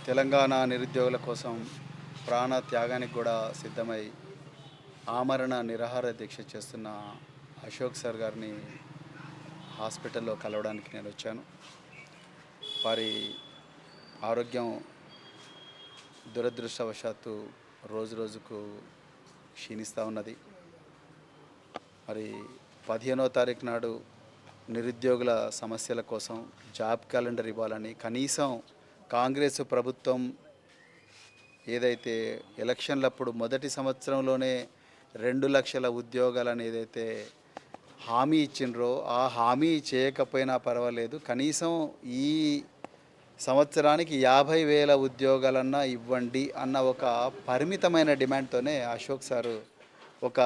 తెలంగాణ నిరుద్యోగుల కోసం ప్రాణ త్యాగానికి కూడా సిద్ధమై ఆమరణ నిరాహార దీక్ష చేస్తున్న అశోక్ సార్ గారిని హాస్పిటల్లో కలవడానికి నేను వచ్చాను. వారి ఆరోగ్యం దురదృష్టవశాత్తు రోజు రోజుకు క్షీణిస్తూ ఉన్నది. మరి 15వ తారీఖు నాడు నిరుద్యోగుల సమస్యల కోసం జాబ్ క్యాలెండర్ ఇవ్వాలని కనీసం కాంగ్రెస్ ప్రభుత్వం ఏదైతే ఎలక్షన్లప్పుడు మొదటి సంవత్సరంలోనే 2 లక్షల ఉద్యోగాలను ఏదైతే హామీ ఇచ్చిండ్రో ఆ హామీ చేయకపోయినా పర్వాలేదు, కనీసం ఈ సంవత్సరానికి 50,000 ఉద్యోగాలన్నా ఇవ్వండి అన్న ఒక పరిమితమైన డిమాండ్తోనే అశోక్ సారు ఒక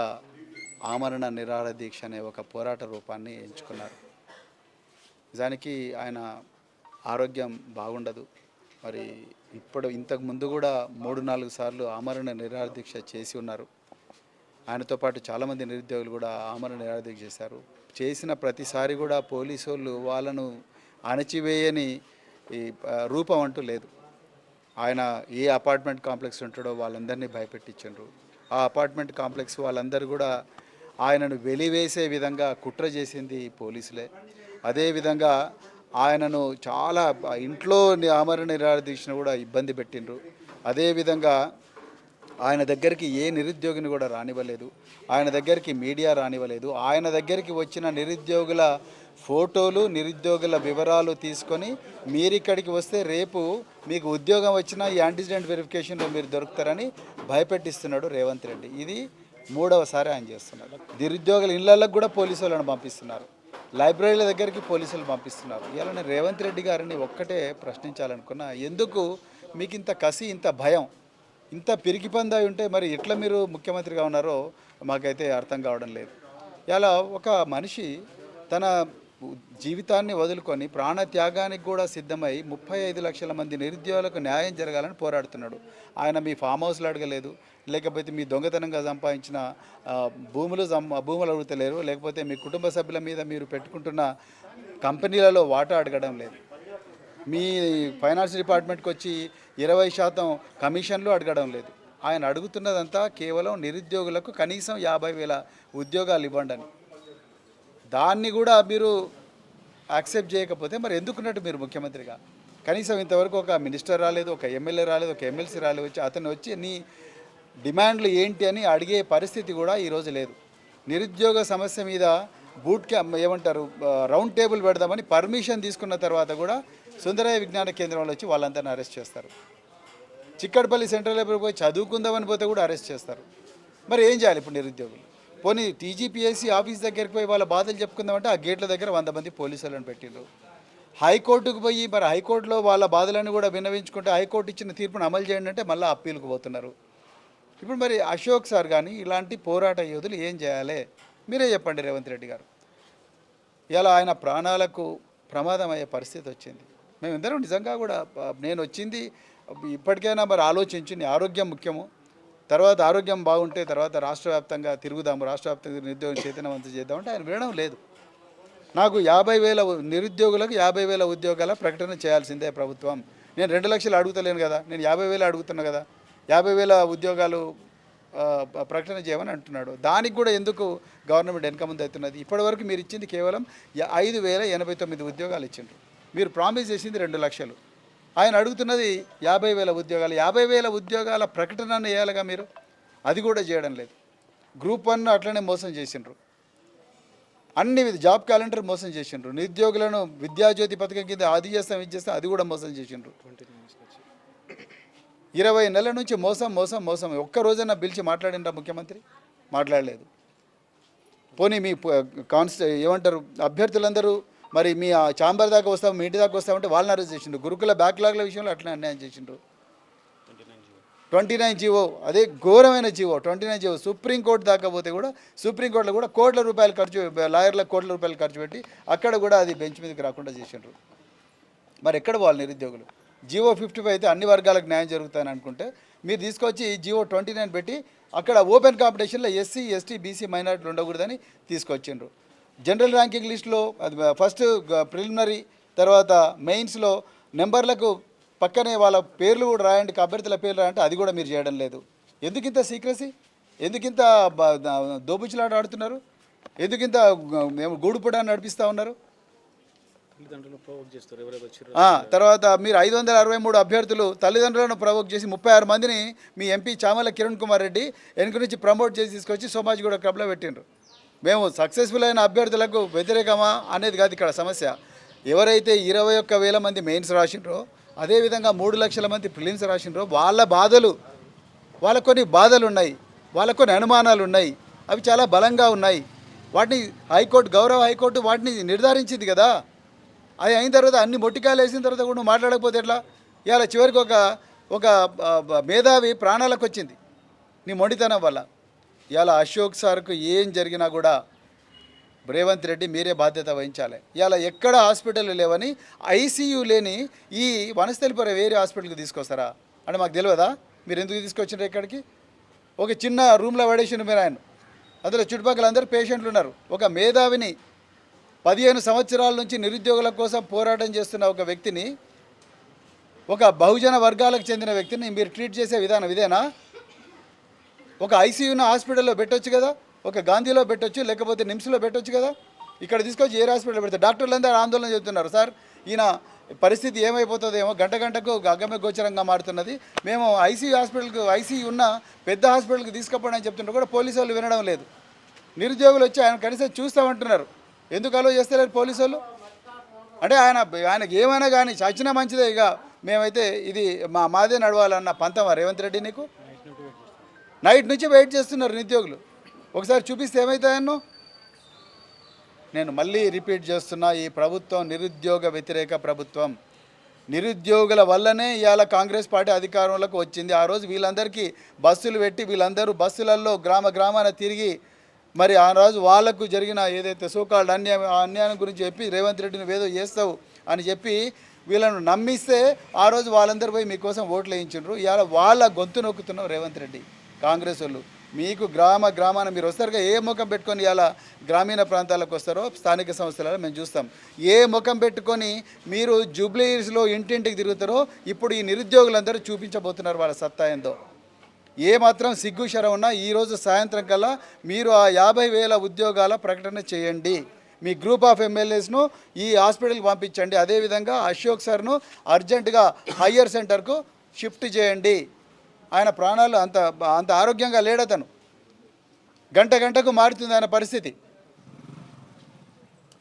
ఆమరణ నిరాహార దీక్ష అనే ఒక పోరాట రూపాన్ని ఎంచుకున్నారు. నిజానికి ఆయన ఆరోగ్యం బాగుండదు. మరి ఇంతకు ముందు కూడా 3-4 సార్లు ఆమరణ నిరాహార దీక్ష చేసి ఉన్నారు. ఆయనతో పాటు చాలామంది నిరుద్యోగులు కూడా ఆమరణ నిరాహార దీక్ష చేశారు. చేసిన ప్రతిసారి కూడా పోలీసు వాళ్ళు వాళ్ళను అణచివేయని ఈ రూపం అంటూ లేదు. ఆయన ఏ అపార్ట్మెంట్ కాంప్లెక్స్ ఉంటాడో వాళ్ళందరినీ భయపెట్టించారు. ఆ అపార్ట్మెంట్ కాంప్లెక్స్ వాళ్ళందరూ కూడా ఆయనను వెలివేసే విధంగా కుట్ర చేసింది పోలీసులే. అదేవిధంగా ఆయనను చాలా ఇంట్లో ఆమరణ నిరాహార దీక్షను కూడా ఇబ్బంది పెట్టిండ్రు. అదేవిధంగా ఆయన దగ్గరికి ఏ నిరుద్యోగిని కూడా రానివ్వలేదు, ఆయన దగ్గరికి మీడియా రానివ్వలేదు. ఆయన దగ్గరికి వచ్చిన నిరుద్యోగుల ఫోటోలు, నిరుద్యోగుల వివరాలు తీసుకొని మీరు ఇక్కడికి వస్తే రేపు మీకు ఉద్యోగం వచ్చినా ఈ యాంటిసిడెంట్ వెరిఫికేషన్లో మీరు దొరుకుతారని భయపెట్టిస్తున్నాడు రేవంత్ రెడ్డి. ఇది 3వసారి ఆయన చేస్తున్నాడు. నిరుద్యోగుల ఇళ్లకు కూడా పోలీసు వాళ్ళని పంపిస్తున్నారు, లైబ్రరీల దగ్గరికి పోలీసులు పంపిస్తున్నారు. ఇలా నేను రేవంత్ రెడ్డి గారిని ఒక్కటే ప్రశ్నించాలనుకున్నా, ఎందుకు మీకు ఇంత కసి, ఇంత భయం, ఇంత పిరికిపందాయి ఉంటే మరి ఎట్లా మీరు ముఖ్యమంత్రిగా ఉన్నారో మాకైతే అర్థం కావడం లేదు. ఇలా ఒక మనిషి తన జీవితాన్ని వదులుకొని ప్రాణత్యాగానికి కూడా సిద్ధమై 35 లక్షల మంది నిరుద్యోగులకు న్యాయం జరగాలని పోరాడుతున్నాడు. ఆయన మీ ఫామ్ హౌస్లో అడగలేదు, లేకపోతే మీ దొంగతనంగా సంపాదించిన భూములు అడుగుతలేరు, లేకపోతే మీ కుటుంబ సభ్యుల మీద మీరు పెట్టుకుంటున్న కంపెనీలలో వాటా అడగడం లేదు, మీ ఫైనాన్స్ డిపార్ట్మెంట్కి వచ్చి 20% కమిషన్లు అడగడం లేదు. ఆయన అడుగుతున్నదంతా కేవలం నిరుద్యోగులకు కనీసం 50,000 ఉద్యోగాలు ఇవ్వండి అని. దాన్ని కూడా మీరు యాక్సెప్ట్ చేయకపోతే మరి ఎందుకున్నట్టు మీరు ముఖ్యమంత్రిగా? కనీసం ఇంతవరకు ఒక మినిస్టర్ రాలేదు, ఒక ఎమ్మెల్యే రాలేదు, ఒక ఎమ్మెల్సీ రాలేదు. అతను వచ్చి నీ డిమాండ్లు ఏంటి అని అడిగే పరిస్థితి కూడా ఈరోజు లేదు. నిరుద్యోగ సమస్య మీద బూట్ క్యాంప్ ఏమంటారు, రౌండ్ టేబుల్ పెడదామని పర్మిషన్ తీసుకున్న తర్వాత కూడా సుందరయ్య విజ్ఞాన కేంద్రంలో వచ్చి వాళ్ళందరినీ అరెస్ట్ చేస్తారు. చిక్కడపల్లి సెంట్రల్ లైబ్రరీ పోయి చదువుకుందామని పోతే కూడా అరెస్ట్ చేస్తారు. మరి ఏం చేయాలి ఇప్పుడు నిరుద్యోగులు? పోనీ టీజీపీఎస్సీ ఆఫీస్ దగ్గరికి పోయి వాళ్ళ బాధలు చెప్పుకుందామంటే ఆ గేట్ల దగ్గర 100 మంది పోలీసులను పెట్టిండ్రు. హైకోర్టుకు పోయి మరి హైకోర్టులో వాళ్ళ బాధలను కూడా విన్నవించుకుంటే హైకోర్టు ఇచ్చిన తీర్పును అమలు చేయండి అంటే మళ్ళీ అప్పీల్కు పోతున్నారు. ఇప్పుడు మరి అశోక్ సార్ కానీ ఇలాంటి పోరాట యోధులు ఏం చేయాలి? మీరే చెప్పండి రేవంత్ రెడ్డి గారు. ఇలా ఆయన ప్రాణాలకు ప్రమాదం అయ్యే పరిస్థితి వచ్చింది. మేమిద్దరం నిజంగా కూడా నేను వచ్చింది ఇప్పటికైనా మరి ఆలోచించి, నీ ఆరోగ్యం ముఖ్యము, తర్వాత ఆరోగ్యం బాగుంటే తర్వాత రాష్ట్ర వ్యాప్తంగా తిరుగుదాము, రాష్ట్ర వ్యాప్తంగా నిరుద్యోగం చైతన్యవంతం చేద్దామంటే ఆయన వినడం లేదు. నాకు 50,000 నిరుద్యోగులకు 50,000 ఉద్యోగాల ప్రకటన చేయాల్సిందే ప్రభుత్వం. నేను 2 లక్షలు అడుగుతలేను కదా, నేను 50,000 అడుగుతున్నా కదా, 50,000 ఉద్యోగాలు ప్రకటన చేయమని అంటున్నాడు. దానికి కూడా ఎందుకు గవర్నమెంట్ వెనక ముందు అవుతున్నది? ఇప్పటివరకు మీరు ఇచ్చింది కేవలం 5,089 ఉద్యోగాలు ఇచ్చిండ్రు. మీరు ప్రామిస్ చేసింది 2 లక్షలు. ఆయన అడుగుతున్నది 50,000 ఉద్యోగాలు. 50,000 ఉద్యోగాల ప్రకటనను వేయాలిగా మీరు, అది కూడా చేయడం లేదు. గ్రూప్ 1 అట్లనే మోసం చేసిండ్రు, అన్ని జాబ్ క్యాలెండర్ మోసం చేసిండ్రు, నిరుద్యోగులను విద్యాజ్యోతి పథకం కింద అది చేస్తాం ఇది చేస్తాం అది కూడా మోసం చేసిండ్రు. 20 నెలల నుంచి మోసం మోసం మోసం. ఒక్క రోజైనా పిలిచి మాట్లాడిండ్రా ముఖ్యమంత్రి? మాట్లాడలేదు. పోనీ మీ ఏమంటారు అభ్యర్థులందరూ మరి మీ ఛాంబర్ దాకా వస్తాం, మీ ఇంటి దాకా వస్తామంటే వాళ్ళని అరెస్ట్ చేసిండ్రు. గురుకుల బ్యాక్లాగ్ల విషయంలో అట్లనే అన్యాయం చేసిండ్రు. 29 జీవో, అదే ఘోరమైన జీవో 29 జీవో సుప్రీంకోర్టు దాకా పోతే కూడా సుప్రీంకోర్టులో కూడా కోట్ల రూపాయలు లాయర్లకు కోట్ల రూపాయలు ఖర్చు పెట్టి అక్కడ కూడా అది బెంచ్ మీదకి రాకుండా చేసిండ్రు. మరి ఎక్కడ పోవాలి నిరుద్యోగులు? జీవో 55 అయితే అన్ని వర్గాలకు న్యాయం జరుగుతుందని అనుకుంటే మీరు తీసుకొచ్చి జీవో 29 పెట్టి అక్కడ ఓపెన్ కాంపిటీషన్లో ఎస్సీ, ఎస్టీ, బీసీ, మైనారిటీలు ఉండకూడదని తీసుకొచ్చిండ్రు. జనరల్ ర్యాంకింగ్ లిస్టులో అది ఫస్ట్ ప్రిలిమినరీ తర్వాత మెయిన్స్లో నెంబర్లకు పక్కనే వాళ్ళ పేర్లు కూడా రాయండి, అభ్యర్థుల పేర్లు రాయంటే అది కూడా మీరు చేయడం లేదు. ఎందుకింత సీక్రసీ? ఎందుకింత దోబుచ్చులాట ఆడుతున్నారు? ఎందుకింత గూడుపుడాన్ని నడిపిస్తూ ఉన్నారు? తర్వాత మీరు 563 అభ్యర్థులు తల్లిదండ్రులను ప్రవోక్ చేసి 36 మందిని మీ ఎంపీ చామల కిరణ్ కుమార్ రెడ్డి వెనుక నుంచి ప్రమోట్ చేసి తీసుకొచ్చి సోమాజిగూడ క్లబ్లో పెట్టిండ్రు. మేము సక్సెస్ఫుల్ అయిన అభ్యర్థులకు వ్యతిరేకమా అనేది కాదు ఇక్కడ సమస్య. ఎవరైతే 21,000 మంది మెయిన్స్ రాసిండ్రో, అదేవిధంగా 3 లక్షల మంది ప్రిలిమ్స్ రాసిండ్రో వాళ్ళ బాధలు, వాళ్ళకు కొన్ని బాధలు ఉన్నాయి, వాళ్ళకు కొన్ని అనుమానాలు ఉన్నాయి, అవి చాలా బలంగా ఉన్నాయి. వాటిని హైకోర్టు, గౌరవ హైకోర్టు వాటిని నిర్ధారించింది కదా. అది అయిన తర్వాత అన్ని మొట్టికాయలు వేసిన తర్వాత కూడా నువ్వు మాట్లాడకపోతే ఎట్లా? ఇవాళ చివరికి ఒక మేధావి ప్రాణాలకు వచ్చింది నీ మొండితనం వల్ల. ఇవాళ అశోక్ సార్కు ఏం జరిగినా కూడా రేవంత్ రెడ్డి మీరే బాధ్యత వహించాలి. ఇవాళ ఎక్కడ హాస్పిటల్ లేవని ఐసీయూ లేని ఈ వనస్థలిపురం వేరే హాస్పిటల్కి తీసుకొస్తారా అంటే మాకు తెలియదా? మీరు ఎందుకు తీసుకొచ్చారు ఇక్కడికి? ఒక చిన్న రూమ్లో పడేసిండు మీరు ఆయన, అందులో చుట్టుపక్కల అందరూ పేషెంట్లు ఉన్నారు. ఒక మేధావిని 15 సంవత్సరాల నుంచి నిరుద్యోగుల కోసం పోరాటం చేస్తున్న ఒక వ్యక్తిని, ఒక బహుజన వర్గాలకు చెందిన వ్యక్తిని మీరు ట్రీట్ చేసే విధానం ఇదేనా? ఒక ఐసీయూను హాస్పిటల్లో పెట్టొచ్చు కదా, ఒక గాంధీలో పెట్టొచ్చు, లేకపోతే నిమ్స్లో పెట్టొచ్చు కదా. ఇక్కడ తీసుకొచ్చి ఏ హాస్పిటల్లో పెడతారు? డాక్టర్లు అందరూ ఆందోళన చెబుతున్నారు, సార్ ఈయన పరిస్థితి ఏమైపోతుందేమో, గంట గంటకు అగమ్య గోచరంగా మారుతున్నది, మేము ఐసీయూ ఉన్న పెద్ద హాస్పిటల్కి తీసుకుపోవడం అని చెప్తుంటే కూడా పోలీసు వాళ్ళు వినడం లేదు. నిరుద్యోగులు వచ్చి ఆయన కనీసం చూస్తామంటున్నారు, ఎందుకు అలో చేస్తలేరు పోలీసు వాళ్ళు? అంటే ఆయనకి ఏమైనా కానీ చచ్చినా మంచిదే, ఇక మేమైతే ఇది మాదే నడవాలన్న పంతమా రేవంత్ రెడ్డి నీకు? నైట్ నుంచి వెయిట్ చేస్తున్నారు నిరుద్యోగులు, ఒకసారి చూపిస్తే ఏమవుతాయన్నో. నేను మళ్ళీ రిపీట్ చేస్తున్నా, ఈ ప్రభుత్వం నిరుద్యోగ వ్యతిరేక ప్రభుత్వం. నిరుద్యోగుల వల్లనే ఇవాళ కాంగ్రెస్ పార్టీ అధికారంలోకి వచ్చింది. ఆ రోజు వీళ్ళందరికీ బస్సులు పెట్టి వీళ్ళందరూ బస్సులలో గ్రామాన తిరిగి మరి ఆ రోజు వాళ్లకు జరిగిన ఏదైతే సోకాల్డ్ అన్యాయం గురించి చెప్పి రేవంత్ రెడ్డిని ఏదో చేస్తావు అని చెప్పి వీళ్ళను నమ్మిస్తే ఆ రోజు వాళ్ళందరూ పోయి మీకోసం ఓట్లు వేయించారు. ఇవాళ వాళ్ళ గొంతు నొక్కుతున్నావు రేవంత్ రెడ్డి. కాంగ్రెస్ వాళ్ళు మీకు గ్రామాన మీరు వస్తారుగా, ఏ ముఖం పెట్టుకొని ఇవాళ గ్రామీణ ప్రాంతాలకు వస్తారో స్థానిక సంస్థలలో మేము చూస్తాం. ఏ ముఖం పెట్టుకొని మీరు జూబ్లీహిల్స్లో ఇంటింటికి తిరుగుతారో ఇప్పుడు ఈ నిరుద్యోగులందరూ చూపించబోతున్నారు వాళ్ళ సత్తా ఏందో. ఏమాత్రం సిగ్గు శరం ఉన్నా ఈరోజు సాయంత్రం కల్లా మీరు ఆ 50,000 ఉద్యోగాల ప్రకటన చేయండి. మీ గ్రూప్ ఆఫ్ ఎమ్మెల్యేస్ను ఈ హాస్పిటల్కి పంపించండి. అదేవిధంగా అశోక్ సార్ను అర్జెంటుగా హయ్యర్ సెంటర్కు షిఫ్ట్ చేయండి. ఆయన ప్రాణాలు అంత ఆరోగ్యంగా లేడతను, గంటకు మారుతుంది ఆయన పరిస్థితి.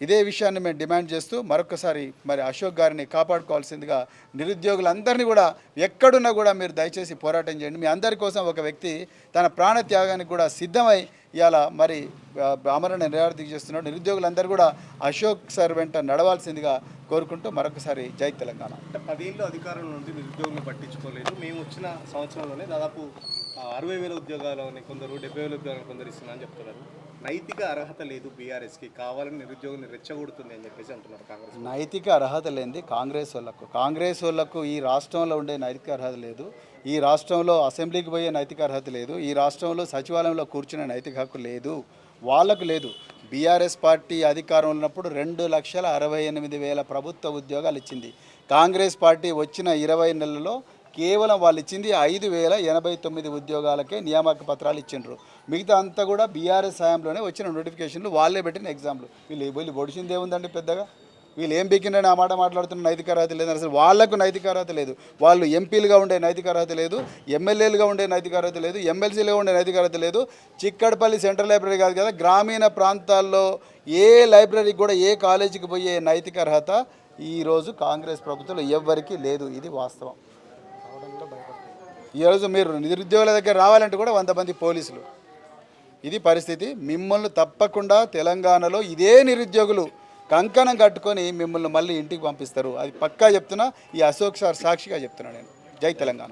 ఇదే విషయాన్ని మేము డిమాండ్ చేస్తూ మరొకసారి మరి అశోక్ గారిని కాపాడుకోవాల్సిందిగా నిరుద్యోగులందరినీ కూడా ఎక్కడున్నా కూడా మీరు దయచేసి పోరాటం చేయండి. మీ అందరి కోసం ఒక వ్యక్తి తన ప్రాణ త్యాగానికి కూడా సిద్ధమై ఇవాళ మరి ఆమరణ నిరాహారదీక్ష చేస్తున్నాడు. నిరుద్యోగులందరూ కూడా అశోక్ సార్ వెంట నడవాల్సిందిగా కోరుకుంటూ మరొకసారి జై తెలంగాణ. 10 ఏళ్ళు అధికారం నుండి నిరుద్యోగులను పట్టించుకోలేదు. మేము వచ్చిన సంవత్సరంలోనే దాదాపు 60,000 ఉద్యోగాలని కొందరు, 70,000 ఉద్యోగాలు కొందరు ఇస్తున్నా అని చెప్తున్నారు. నైతిక అర్హత లేదు బీఆర్ఎస్కి, కావాలని నిరుద్యోగుల్ని రెచ్చగొడుతుంది అని చెప్పేసి అంటున్నారు కాంగ్రెస్. నైతిక అర్హత లేనిది కాంగ్రెస్ వాళ్ళకు ఈ రాష్ట్రంలో ఉండే నైతిక అర్హత లేదు. ఈ రాష్ట్రంలో అసెంబ్లీకి పోయే నైతిక అర్హత లేదు. ఈ రాష్ట్రంలో సచివాలయంలో కూర్చునే నైతిక హక్కు లేదు, వాళ్ళకు లేదు. బీఆర్ఎస్ పార్టీ అధికారంలో ఉన్నప్పుడు 2,68,000 ప్రభుత్వ ఉద్యోగాలు ఇచ్చింది. కాంగ్రెస్ పార్టీ వచ్చిన 20 నెలల్లో కేవలం వాళ్ళు ఇచ్చింది 5,089 ఉద్యోగాలకే నియామక పత్రాలు ఇచ్చిండ్రు. మిగతా అంతా కూడా బీఆర్ఎస్ హయాంలోనే వచ్చిన నోటిఫికేషన్లు, వాళ్ళే పెట్టిన ఎగ్జామ్లు. వీళ్ళు పొడిచింది ఏముందండి పెద్దగా? వీళ్ళు ఏం బిక్కిండని ఆ మాట మాట్లాడుతున్న నైతిక అర్హత లేదు. అసలు వాళ్లకు నైతిక అర్హత లేదు. వాళ్ళు ఎంపీలుగా ఉండే నైతిక అర్హత లేదు, ఎమ్మెల్యేలుగా ఉండే నైతిక అర్హత లేదు, ఎమ్మెల్సీలుగా ఉండే నైతిక అర్హత లేదు. చిక్కడపల్లి సెంట్రల్ లైబ్రరీ కాదు కదా, గ్రామీణ ప్రాంతాల్లో ఏ లైబ్రరీకి కూడా, ఏ కాలేజీకి పోయే నైతిక అర్హత ఈరోజు కాంగ్రెస్ ప్రభుత్వంలో ఎవ్వరికీ లేదు. ఇది వాస్తవం. ఈరోజు మీరు నిరుద్యోగుల దగ్గర రావాలంటే కూడా 100 మంది పోలీసులు. ఇది పరిస్థితి. మిమ్మల్ని తప్పకుండా తెలంగాణలో ఇదే నిరుద్యోగులు కంకణం కట్టుకొని మిమ్మల్ని మళ్ళీ ఇంటికి పంపిస్తారు. అది పక్కా చెప్తున్నా, ఈ అశోక్ సార్ సాక్షిగా చెప్తున్నా నేను. జై తెలంగాణ.